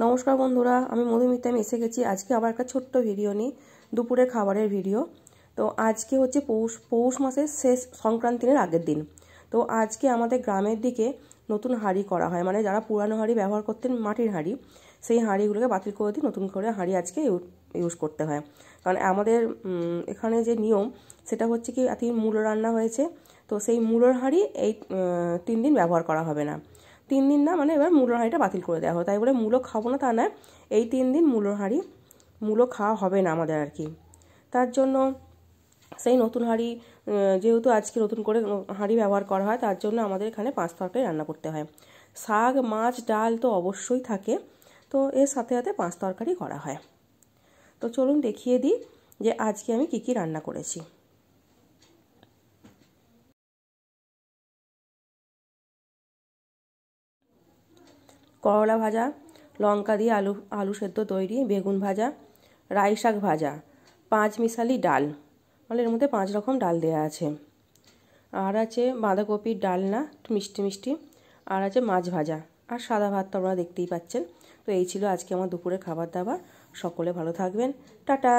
নমস্কার বন্ধুরা, আমি মধুমিতা। আমি এসে গেছি আজকে আবার একটা ছোট্ট ভিডিও নিয়ে, দুপুরের খাবারের ভিডিও। তো আজকে হচ্ছে পৌষ মাসের শেষ সংক্রান্তির আগের দিন। তো আজকে আমাদের গ্রামের দিকে নতুন হাঁড়ি করা হয়, মানে যারা পুরানো হাঁড়ি ব্যবহার করতেন, মাটির হাঁড়ি, সেই হাঁড়িগুলোকে বাতিল করে দিয়ে নতুন করে হাঁড়ি আজকে ইউজ করতে হয়। কারণ আমাদের এখানে যে নিয়ম সেটা হচ্ছে কি, আজকে মূলো রান্না হয়েছে, তো সেই মূলোর হাঁড়ি এই 3 দিন ব্যবহার করা হবে না। 3 দিন না, মানে এবার মূলোর হাঁড়িটা বাতিল করে দেওয়া হয়। তাই বলে মূলো খাবো না তা নয়, এই 3 দিন মূলো খাওয়া হবে না আমাদের আর কি। তার জন্য সেই নতুন হাঁড়ি, যেহেতু আজকে নতুন করে হাঁড়ি ব্যবহার করা হয়, তার জন্য আমাদের এখানে 5 তরকারি রান্না করতে হয়। শাক, মাছ, ডাল তো অবশ্যই থাকে, তো এর সাথে সাথে 5 তরকারি করা হয়। তো চলুন দেখিয়ে দিই যে আজকে আমি কি কি রান্না করেছি। করলা ভাজা, লঙ্কা দিয়ে আলু সেদ্ধ তৈরি, বেগুন ভাজা, রাই শাক ভাজা, 5 মিশালি ডাল, মানে এর মধ্যে 5 রকম ডাল দেওয়া আছে। আর আছে বাঁধাকপির ডালনা, মিষ্টি মিষ্টি, আর আছে মাছ ভাজা, আর সাদা ভাত তো আপনারা দেখতেই পাচ্ছেন। তো এই ছিল আজকে আমার দুপুরে খাবার দাবার। সকলে ভালো থাকবেন, টাটা।